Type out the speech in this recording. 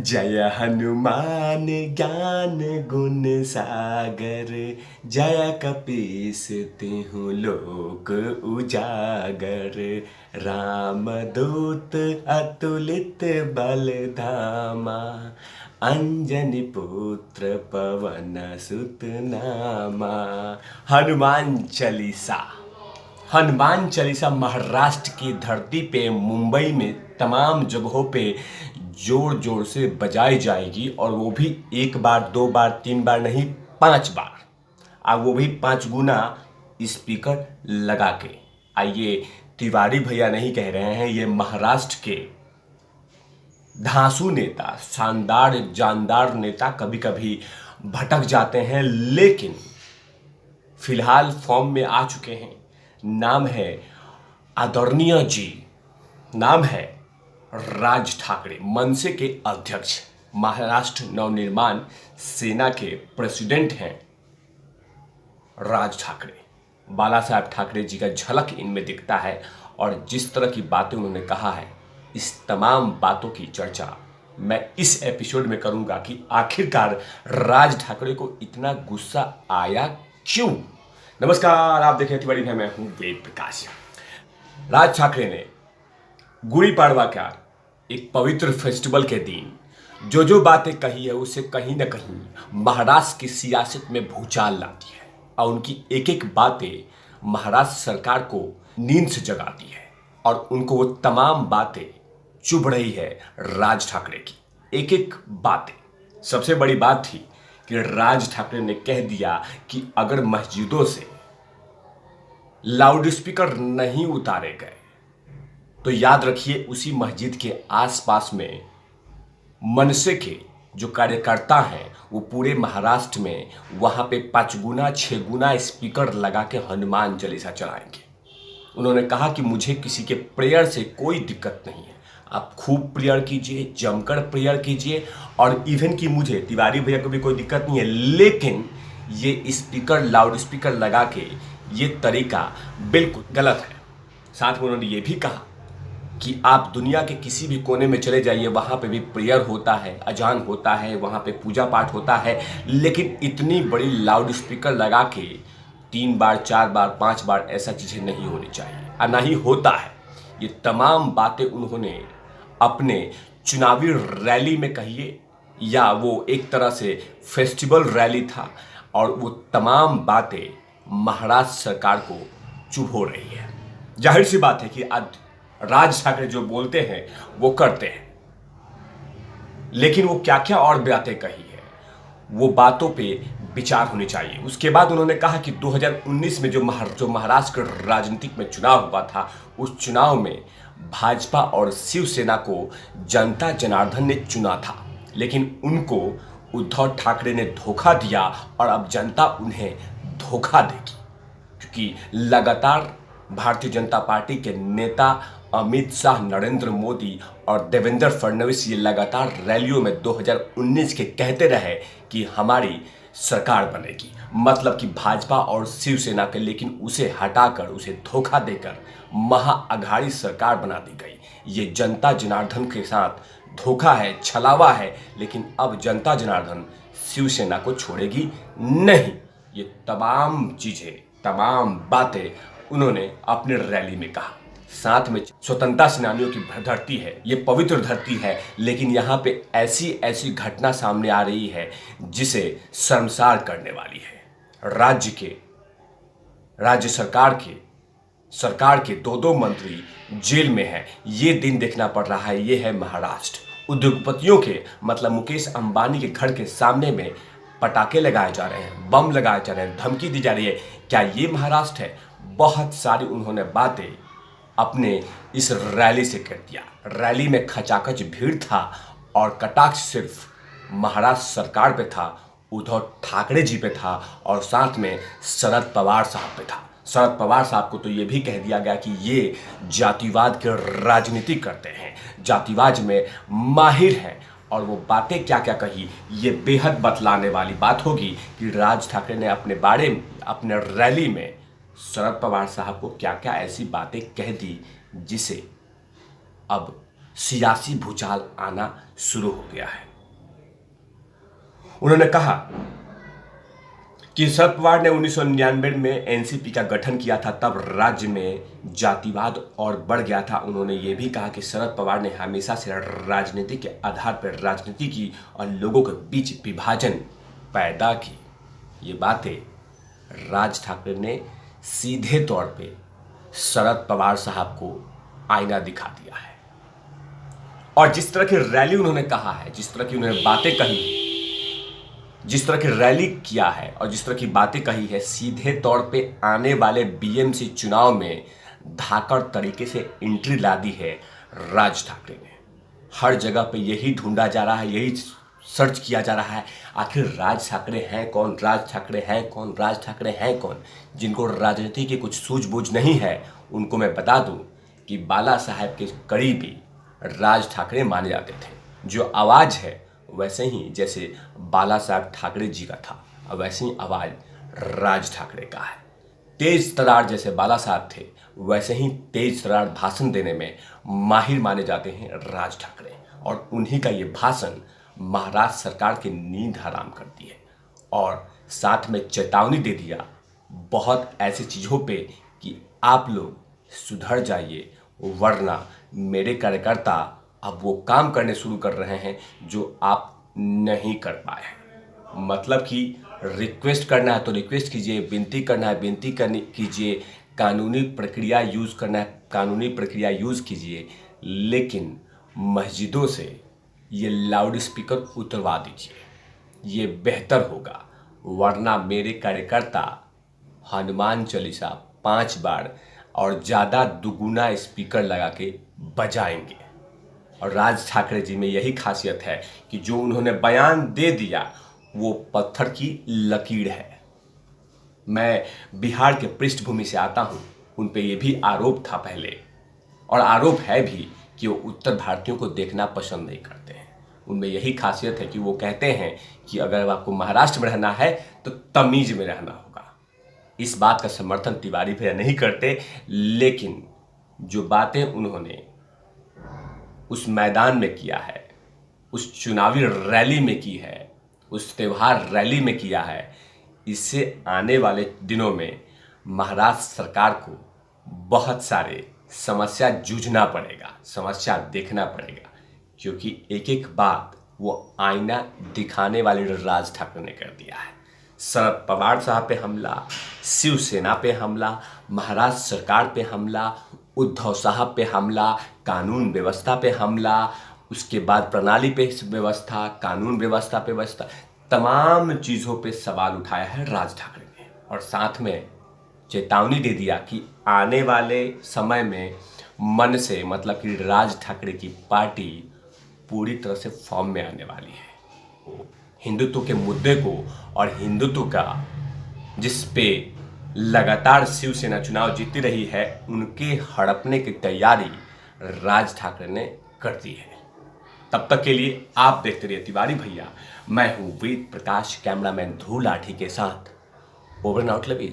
जय हनुमान ज्ञान गुण सागर, जय कपीस तिहुँ लोक उजागर। राम दूत अतुलित बल धामा, अंजनी पुत्र पवन सुत नामा। हनुमान चालीसा महाराष्ट्र की धरती पे, मुंबई में तमाम जगहों पे जोर जोर से बजाई जाएगी, और वो भी एक बार, दो बार, तीन बार नहीं, 5 बार, और वो भी 5 गुना स्पीकर लगा के। आइए, तिवारी भैया नहीं कह रहे हैं, ये महाराष्ट्र के धांसू नेता, शानदार जानदार नेता कभी कभी भटक जाते हैं, लेकिन फिलहाल फॉर्म में आ चुके हैं। नाम है आदरणीय जी, नाम है राज ठाकरे, मनसे के अध्यक्ष, महाराष्ट्र नवनिर्माण सेना के प्रेसिडेंट हैं राज ठाकरे। बाला साहब ठाकरे जी का झलक इनमें दिखता है, और जिस तरह की बातें उन्होंने कहा है, इस तमाम बातों की चर्चा मैं इस एपिसोड में करूंगा कि आखिरकार राज ठाकरे को इतना गुस्सा आया क्यों। नमस्कार, आप देखें तिवारी भाई, मैं हूं वेद प्रकाश। राज ठाकरे ने गुड़ी पाड़वा का एक पवित्र फेस्टिवल के दिन जो बातें कही है, उससे कहीं ना कहीं महाराष्ट्र की सियासत में भूचाल लाती है, और उनकी एक एक बातें महाराष्ट्र सरकार को नींद से जगाती है, और उनको वो तमाम बातें चुभ रही है राज ठाकरे की। एक एक बातें, सबसे बड़ी बात थी कि राज ठाकरे ने कह दिया कि अगर मस्जिदों से लाउड स्पीकर नहीं उतारे गए तो याद रखिए, उसी मस्जिद के आसपास में मनसे के जो कार्यकर्ता हैं, वो पूरे महाराष्ट्र में वहां पे 5 गुना 6 गुना स्पीकर लगा के हनुमान चालीसा चलाएंगे। उन्होंने कहा कि मुझे किसी के प्रेयर से कोई दिक्कत नहीं है, आप खूब प्रेयर कीजिए, जमकर प्रेयर कीजिए, और इवन कि मुझे, तिवारी भैया को भी कोई दिक्कत नहीं है, लेकिन ये स्पीकर, लाउड स्पीकर लगा के ये तरीका बिल्कुल गलत है। साथ में उन्होंने ये भी कहा कि आप दुनिया के किसी भी कोने में चले जाइए, वहाँ पे भी प्रेयर होता है, अजान होता है, वहाँ पे पूजा पाठ होता है, लेकिन इतनी बड़ी लाउड स्पीकर लगा के 3 बार, 4 बार, 5 बार ऐसा चीज़ें नहीं होनी चाहिए, और ना ही होता है। ये तमाम बातें उन्होंने अपने चुनावी रैली में कहिए, या वो एक तरह से फेस्टिवल रैली था, और वो तमाम बातें महाराष्ट्र सरकार को चुभ हो रही है। जाहिर सी बात है कि आज राज ठाकरे जो बोलते हैं वो करते हैं, लेकिन वो क्या क्या और बातें कही है, वो बातों पे विचार होनी चाहिए। उसके बाद उन्होंने कहा कि 2019 में जो महाराष्ट्र के राजनीतिक में चुनाव हुआ था, उस चुनाव में भाजपा और शिवसेना को जनता जनार्दन ने चुना था, लेकिन उनको उद्धव ठाकरे ने धोखा दिया, और अब जनता उन्हें धोखा देगी, क्योंकि लगातार भारतीय जनता पार्टी के नेता अमित शाह, नरेंद्र मोदी और देवेंद्र फडणवीस ये लगातार रैलियों में 2019 के कहते रहे कि हमारी सरकार बनेगी, मतलब कि भाजपा और शिवसेना के, लेकिन उसे हटाकर, उसे धोखा देकर महाअघाड़ी सरकार बना दी गई। ये जनता जनार्दन के साथ धोखा है, छलावा है, लेकिन अब जनता जनार्दन शिवसेना को छोड़ेगी नहीं। ये तमाम चीज़ें, तमाम बातें उन्होंने अपने रैली में कहा। साथ में स्वतंत्रता सेनानियों की धरती है, ये पवित्र धरती है, लेकिन यहाँ पे ऐसी ऐसी घटना सामने आ रही है जिसे शर्मसार करने वाली है। राज्य सरकार के 2-2 मंत्री जेल में हैं। ये दिन देखना पड़ रहा है। ये है महाराष्ट्र। उद्योगपतियों के, मतलब मुकेश अंबानी के घर के सामने में पटाखे लगाए जा रहे हैं, बम लगाए जा रहे हैं, धमकी दी जा रही है। क्या ये महाराष्ट्र है? बहुत सारी उन्होंने बातें अपने इस रैली से कर दिया। रैली में खचाखच भीड़ था, और कटाक्ष सिर्फ महाराष्ट्र सरकार पे था, उद्धव ठाकरे जी पे था, और साथ में शरद पवार साहब पे था। शरद पवार साहब को तो ये भी कह दिया गया कि ये जातिवाद की राजनीति करते हैं, जातिवाद में माहिर हैं, और वो बातें क्या क्या कही, ये बेहद बतलाने वाली बात होगी कि राज ठाकरे ने अपने रैली में शरद पवार साहब को क्या क्या ऐसी बातें कह दी जिसे अब सियासी भूचाल आना शुरू हो गया है। उन्होंने कहा कि शरद पवार ने 1999 में एनसीपी का गठन किया था, तब राज्य में जातिवाद और बढ़ गया था। उन्होंने ये भी कहा कि शरद पवार ने हमेशा से राजनीति के आधार पर राजनीति की और लोगों के बीच विभाजन पैदा की। ये बातें राज ठाकरे ने सीधे तौर पे शरद पवार साहब को आईना दिखा दिया है। और जिस तरह की रैली उन्होंने कहा है, जिस तरह की उन्होंने बातें कही, जिस तरह की रैली किया है और जिस तरह की बातें कही है, सीधे तौर पे आने वाले बीएमसी चुनाव में धाकड़ तरीके से एंट्री ला दी है राज ठाकरे ने। हर जगह पे यही ढूंढा जा रहा है, यही सर्च किया जा रहा है, आखिर राज ठाकरे हैं कौन, राज ठाकरे हैं कौन, राज ठाकरे हैं कौन। जिनको राजनीति की कुछ सूझबूझ नहीं है उनको मैं बता दूं कि बाला साहब के करीबी राज ठाकरे माने जाते थे। जो आवाज़ है वैसे ही जैसे बाला साहब ठाकरे जी का था, वैसे ही आवाज़ राज ठाकरे का है। तेज तरार जैसे बाला साहब थे, वैसे ही तेज तरार भाषण देने में माहिर माने जाते हैं राज ठाकरे। और उन्हीं का ये भाषण महाराष्ट्र सरकार की नींद हराम करती है और साथ में चेतावनी दे दिया बहुत ऐसी चीज़ों पे कि आप लोग सुधर जाइए, वरना मेरे कार्यकर्ता अब वो काम करने शुरू कर रहे हैं जो आप नहीं कर पाए हैं। मतलब कि रिक्वेस्ट करना है तो रिक्वेस्ट कीजिए, विनती करना है विनती करनी कीजिए, कानूनी प्रक्रिया यूज़ करना है कानूनी प्रक्रिया यूज़ कीजिए, लेकिन मस्जिदों से ये लाउड स्पीकर उतरवा दीजिए, ये बेहतर होगा। वरना मेरे कार्यकर्ता हनुमान चालीसा 5 बार और ज़्यादा दुगुना स्पीकर लगा के बजाएंगे। और राज ठाकरे जी में यही खासियत है कि जो उन्होंने बयान दे दिया वो पत्थर की लकीर है। मैं बिहार के पृष्ठभूमि से आता हूँ, उन पे ये भी आरोप था पहले और आरोप है भी कि वो उत्तर भारतीयों को देखना पसंद नहीं करते हैं। उनमें यही खासियत है कि वो कहते हैं कि अगर आपको महाराष्ट्र में रहना है तो तमीज़ में रहना होगा। इस बात का समर्थन तिवारी भैया नहीं करते, लेकिन जो बातें उन्होंने उस मैदान में किया है, उस चुनावी रैली में की है, उस त्यौहार रैली में किया है, इससे आने वाले दिनों में महाराष्ट्र सरकार को बहुत सारे समस्या जूझना पड़ेगा, समस्या देखना पड़ेगा, क्योंकि एक एक बात वो आईना दिखाने वाले राज ठाकरे ने कर दिया है। शरद पवार साहब पे हमला, शिवसेना पे हमला, महाराष्ट्र सरकार पे हमला, उद्धव साहब पे हमला, कानून व्यवस्था पे हमला, उसके बाद प्रणाली पे व्यवस्था, कानून व्यवस्था पे व्यवस्था, तमाम चीज़ों पे सवाल उठाया है राज ठाकरे ने। और साथ में चेतावनी दे दिया कि आने वाले समय में मन से, मतलब कि राज ठाकरे की पार्टी पूरी तरह से फॉर्म में आने वाली है। हिंदुत्व के मुद्दे को और हिंदुत्व का जिस पे लगातार शिवसेना चुनाव जीतती रही है, उनके हड़पने की तैयारी राज ठाकरे ने कर दी है। तब तक के लिए आप देखते रहिए तिवारी भैया। मैं हूं वेद प्रकाश, कैमरामैन ध्रुव लाठी के साथ। Over and out lovies.